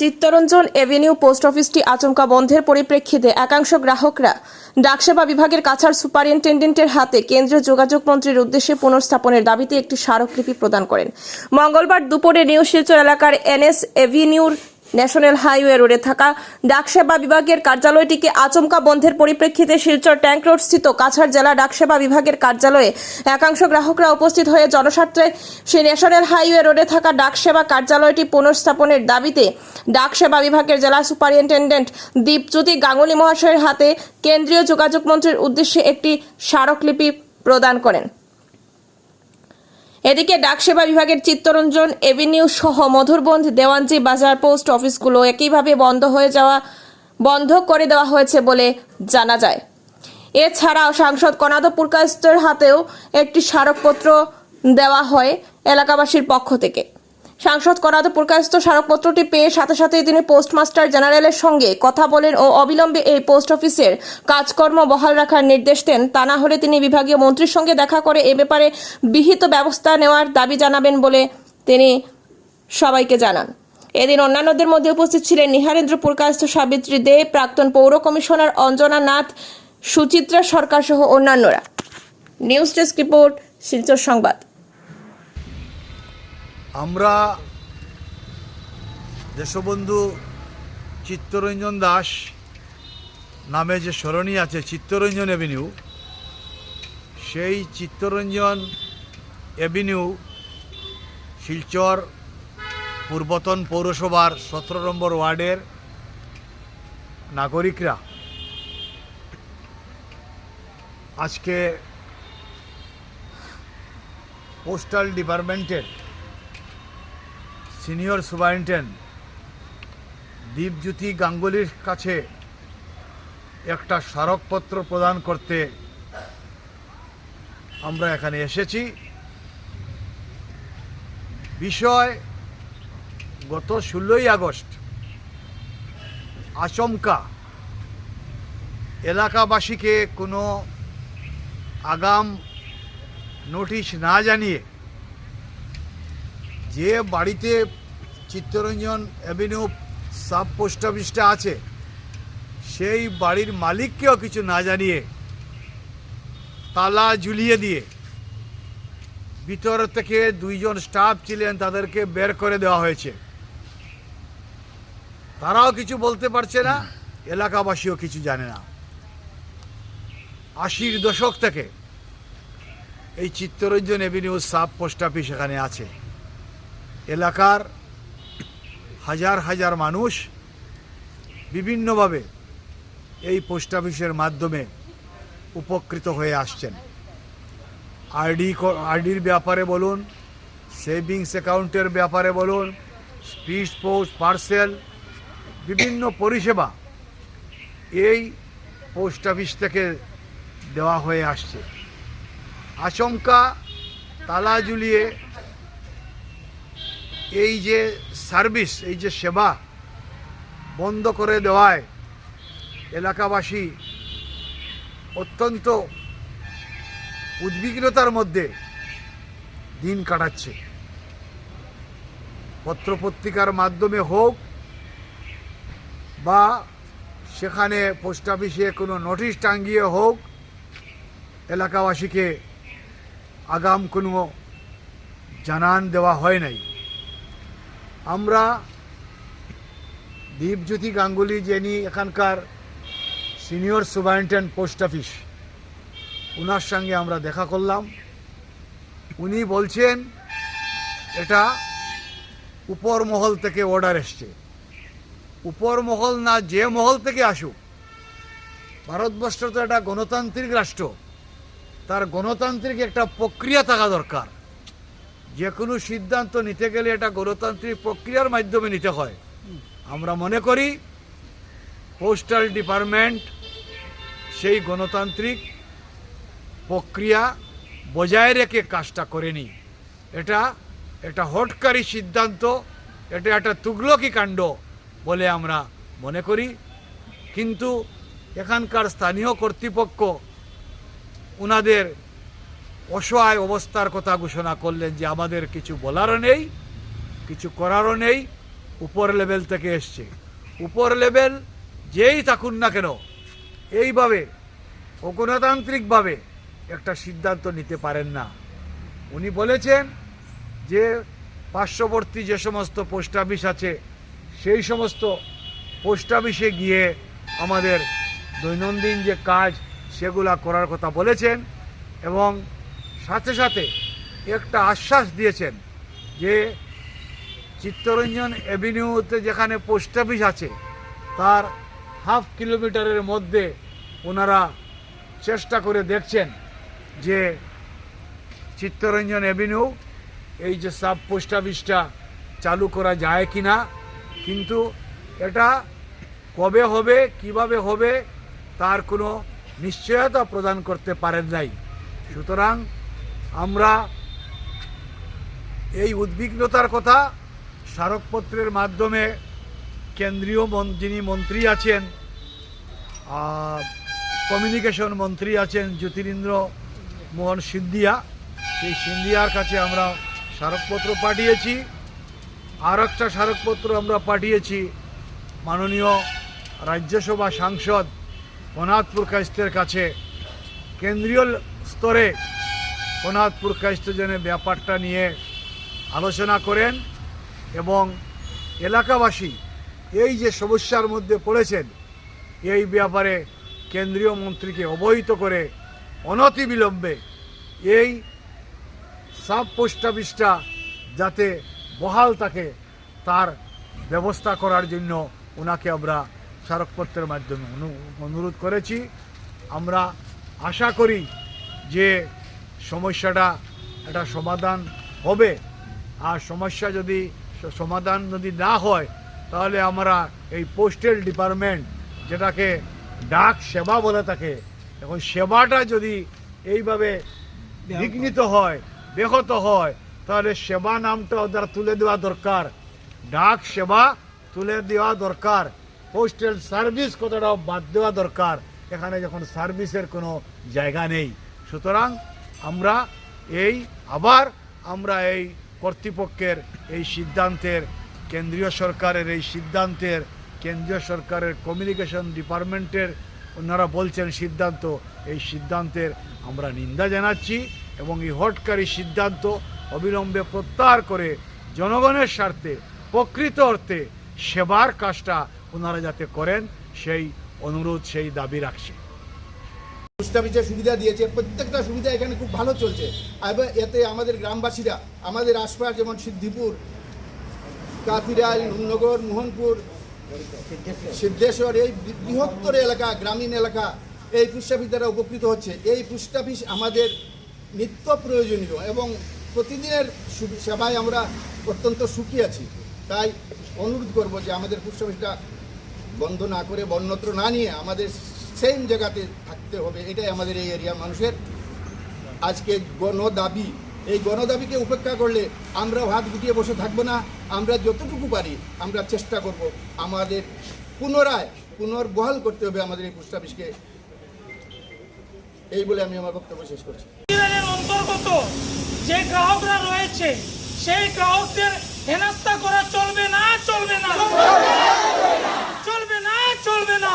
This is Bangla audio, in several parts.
চিত্তরঞ্জন এভিনিউ পোস্ট অফিসটি আচমকা বন্ধের পরিপ্রেক্ষিতে একাংশ গ্রাহকরা ডাকসেবা বিভাগের কাছাড় সুপারিনটেন্ডেন্টের হাতে কেন্দ্রীয় যোগাযোগ মন্ত্রীর উদ্দেশ্যে পুনঃস্থাপনের দাবিতে একটি স্মারকলিপি প্রদান করেন। মঙ্গলবার দুপুরে নিউ শিলচর এলাকার এনএস এভিনিউর ন্যাশনাল হাইওয়ে রোডে থাকা ডাকসেবা বিভাগের কার্যালয়টিকে আচমকা বন্ধের পরিপ্রেক্ষিতে শিলচর ট্যাঙ্ক রোড স্থিত কাছাড় জেলা ডাকসেবা বিভাগের কার্যালয়ে একাংশ গ্রাহকরা উপস্থিত হয়ে জনস্বার্থে সেই ন্যাশনাল হাইওয়ে রোডে থাকা ডাকসেবা কার্যালয়টি পুনঃস্থাপনের দাবিতে ডাকসেবা বিভাগের জেলা সুপারিনটেন্ডেন্ট দীপজ্যোতি গাঙ্গুলি মহাশয়ের হাতে কেন্দ্রীয় যোগাযোগ মন্ত্রীর উদ্দেশ্যে একটি স্মারকলিপি প্রদান করেন। এদিকে ডাকসেবা বিভাগের চিত্তরঞ্জন এভিনিউ সহ মধুরবন্ধ দেওয়ানজি বাজার পোস্ট অফিসগুলো একইভাবে বন্ধ করে দেওয়া হয়েছে বলে জানা যায়। এছাড়াও সাংসদ কনাদ পুরকায়স্থের হাতেও একটি স্মারকপত্র দেওয়া হয় এলাকাবাসীর পক্ষ থেকে। সাংসদ কনাদ পুরকায়স্থ স্মারকপত্রটি পেয়ে সাথে সাথেই তিনি পোস্টমাস্টার জেনারেলের সঙ্গে কথা বলেন ও অবিলম্বে এই পোস্ট অফিসের কাজকর্ম বহাল রাখার নির্দেশ দেন। তা না হলে তিনি বিভাগীয় মন্ত্রীর সঙ্গে দেখা করে এ ব্যাপারে বিহিত ব্যবস্থা নেওয়ার দাবি জানাবেন বলে তিনি সবাইকে জানান। এদিন অন্যান্যদের মধ্যে উপস্থিত ছিলেন নিহারেন্দ্র পুরকায়স্থ, সাবিত্রী দে, প্রাক্তন পৌর কমিশনার অঞ্জনা নাথ, সুচিত্রা সরকার সহ অন্যান্যরা। নিউজ ডেস্ক রিপোর্ট, শিলচর সংবাদ। আমরা দেশবন্ধু চিত্তরঞ্জন দাস নামে যে সরণি আছে চিত্তরঞ্জন এভিনিউ, সেই চিত্তরঞ্জন এভিনিউ শিলচর পূর্বতন পৌরসভার 17 নম্বর ওয়ার্ডের নাগরিকরা আজকে পোস্টাল ডিপার্টমেন্টের সিনিয়র সুপারিনটেন্ডেন্ট দীপজ্যোতি গাঙ্গুলির কাছে একটা স্মারকপত্র প্রদান করতে আমরা এখানে এসেছি। বিষয় গত 16ই আগস্ট আচমকা এলাকাবাসীকে কোনো আগাম নোটিশ না জানিয়ে যে বাড়িতে চিত্তরঞ্জন এভিনিউ সাব পোস্ট অফিসটা আছে সেই বাড়ির মালিককেও কিছু না জানিয়ে তালা ঝুলিয়ে দিয়ে ভিতর থেকে 2 জন স্টাফ ছিলেন তাদেরকে বের করে দেওয়া হয়েছে। তারাও কিছু বলতে পারছে না, এলাকাবাসীও কিছু জানে না। 80-র দশক থেকে এই Chittaranjan Avenue sub post office এখানে আছে। এলাকার হাজার হাজার মানুষ বিভিন্নভাবে এই পোস্ট অফিসের মাধ্যমে উপকৃত হয়ে আসছেন। আরডির ব্যাপারে বলুন, সেভিংস অ্যাকাউন্টের ব্যাপারে বলুন, স্পিড পোস্ট, পার্সেল, বিভিন্ন পরিষেবা এই পোস্ট অফিস থেকে দেওয়া হয়ে আসছে। আচমকা তালা ঝুলিয়ে এই যে সার্ভিস, এই যে সেবা বন্ধ করে দেওয়ায় এলাকাবাসী অত্যন্ত উদ্বিগ্নতার মধ্যে দিন কাটাচ্ছে। পত্রপত্রিকার মাধ্যমে হোক বা সেখানে পোস্ট অফিসে কোনো নোটিশ টাঙ্গিয়ে হোক, এলাকাবাসীকে আগাম কোনো জানান দেওয়া হয় নাই। আমরা দীপজ্যোতি গাঙ্গুলি, যিনি এখানকার সিনিয়র সুপারিনটেন্ডেন্ট পোস্ট অফিস, ওনার সঙ্গে আমরা দেখা করলাম। উনি বলছেন এটা উপর মহল থেকে অর্ডার এসছে। উপর মহল না, যে মহল থেকে আসুক, ভারতবর্ষ তো একটা গণতান্ত্রিক রাষ্ট্র, তার গণতান্ত্রিক একটা প্রক্রিয়া থাকা দরকার। যে কোনো সিদ্ধান্ত নিতে গেলে এটা গণতান্ত্রিক প্রক্রিয়ার মাধ্যমে নিতে হয়। আমরা মনে করি পোস্টাল ডিপার্টমেন্ট সেই গণতান্ত্রিক প্রক্রিয়া বজায় রেখে কাজটা করেনি। এটা একটা হঠকারী সিদ্ধান্ত, এটা একটা তুগলকি কাণ্ড বলে আমরা মনে করি। কিন্তু এখানকার স্থানীয় কর্তৃপক্ষ ওনাদের অসহায় অবস্থার কথা ঘোষণা করলেন যে আমাদের কিছু বলারও নেই, কিছু করারও নেই, উপর লেভেল থেকে এসছে। উপর লেভেল যেই থাকুন না কেন এইভাবে অগণতান্ত্রিকভাবে একটা সিদ্ধান্ত নিতে পারেন না। উনি বলেছেন যে পার্শ্ববর্তী যে সমস্ত পোস্ট অফিস আছে সেই সমস্ত পোস্ট অফিসে গিয়ে আমাদের দৈনন্দিন যে কাজ সেগুলা করার কথা বলেছেন এবং সাথে সাথে একটা আশ্বাস দিয়েছেন যে চিত্তরঞ্জন অ্যাভিনিউতে যেখানে পোস্ট অফিস আছে তার হাফ কিলোমিটারের মধ্যে ওনারা চেষ্টা করে দেখছেন যে চিত্তরঞ্জন অ্যাভিনিউ এই যে সাব পোস্ট অফিসটা চালু করা যায় কি না, কিন্তু এটা কবে হবে কিভাবে হবে তার কোনো নিশ্চয়তা প্রদান করতে পারেন নাই। সুতরাং আমরা এই উদ্বিগ্নতার কথা স্মারকপত্রের মাধ্যমে কেন্দ্রীয় যিনি মন্ত্রী আছেন, কমিউনিকেশন মন্ত্রী আছেন জ্যোতিরিন্দ্র মোহন সিন্ধিয়া, সেই সিন্ধিয়ার কাছে আমরা স্মারকপত্র পাঠিয়েছি। আর একটা স্মারকপত্র আমরা পাঠিয়েছি মাননীয় রাজ্যসভা সাংসদ কনাথপুর কায়স্থের কাছে। কেন্দ্রীয় স্তরে কনাথপুর কায়স্থ যেন ব্যাপারটা নিয়ে আলোচনা করেন এবং এলাকাবাসী এই যে সমস্যার মধ্যে পড়েছেন এই ব্যাপারে কেন্দ্রীয় মন্ত্রীকে অবহিত করে অনতিবিলম্বে এই সাব পোস্ট অফিসটা যাতে বহাল থাকে তার ব্যবস্থা করার জন্য ওনাকে আমরা স্মারকপত্রের মাধ্যমে অনুরোধ করেছি। আমরা আশা করি যে সমস্যাটা একটা সমাধান হবে, আর সমস্যা যদি সমাধান যদি না হয় তাহলে আমরা এই পোস্টাল ডিপার্টমেন্ট যেটাকে ডাক সেবা বলে থাকে, এখন সেবাটা যদি এইভাবে বিঘ্নিত হয় ব্যাহত হয় তাহলে সেবা নামটা ওদের তুলে দেওয়া দরকার, ডাক সেবা তুলে দেওয়া দরকার, পোস্টাল সার্ভিস কথাটাও বাদ দেওয়া দরকার। এখানে যখন সার্ভিসের কোনো জায়গা নেই, সুতরাং আমরা এই কর্তৃপক্ষের এই সিদ্ধান্তের, কেন্দ্রীয় সরকারের এই সিদ্ধান্তের, কেন্দ্রীয় সরকারের কমিউনিকেশন ডিপার্টমেন্টের ওনারা বলছেন সিদ্ধান্ত, এই সিদ্ধান্তের আমরা নিন্দা জানাচ্ছি এবং এই হটকারী সিদ্ধান্ত অবিলম্বে প্রত্যাহার করে জনগণের স্বার্থে প্রকৃত অর্থে সেবার কাজটা ওনারা যাতে করেন সেই অনুরোধ, সেই দাবি রাখছি। পোস্ট অফিসের সুবিধা দিয়েছে, প্রত্যেকটা সুবিধা এখানে খুব ভালো চলছে। এবার এতে আমাদের গ্রামবাসীরা, আমাদের আশপাশ যেমন সিদ্ধিপুর, কাতিরাইল, নুননগর, মোহনপুর, সিদ্ধেশ্বর, এই বৃহত্তর এলাকা, গ্রামীণ এলাকা এই পোস্ট অফিস দ্বারা উপকৃত হচ্ছে। এই পোস্ট অফিস আমাদের নিত্য প্রয়োজনীয় এবং প্রতিদিনের সেবায় আমরা অত্যন্ত সুখী আছি। তাই অনুরোধ করব যে আমাদের পোস্ট অফিসটা বন্ধ না করে, বন্যত্র না নিয়ে আমাদের সেম জায়গাতে থাকতে হবে। এটাই আমাদের এই এরিয়ার মানুষের আজকে গণদাবি। এই গণদাবিকে উপেক্ষা করলে আমরা হাত গুটিয়ে বসে থাকবো না। আমরা যতটুকু পারি আমরা চেষ্টা করব আমাদের পুনর্বহাল করতে হবে আমাদের এই পোস্ট অফিসকে। এই বলে আমি আমার বক্তব্য শেষ করছি। অন্তর্গত যে গ্রাহকরা রয়েছে সেই গ্রাহকদের হেনস্থা করা চলবে না, চলবে না, চলবে না, চলবে না,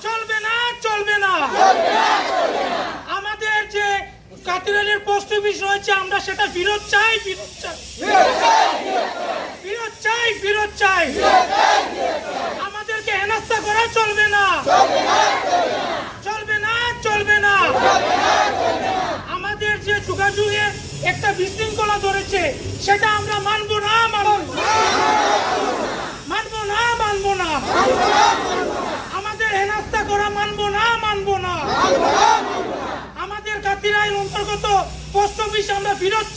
চলবে না, চলবে না। আমাদের যে কাতিরাইলের পোস্ট অফিস রয়েছে আমরা সেটা ফেরত চাই, ফেরত চাই, ফেরত চাই, ফেরত চাই। আমাদেরকে হেনস্থা করা চলবে না, চলবে না, চলবে না। আমাদের যে যোগাযোগের একটা বিশৃঙ্খলা ধরেছে সেটা আমরা মানব না, মানব না, মানব না। আমাদের হেনস্থা করা মানব না, মানব না। আমাদের কাতিরাইল অন্তর্গত পোস্ট অফিস আমরা ফেরত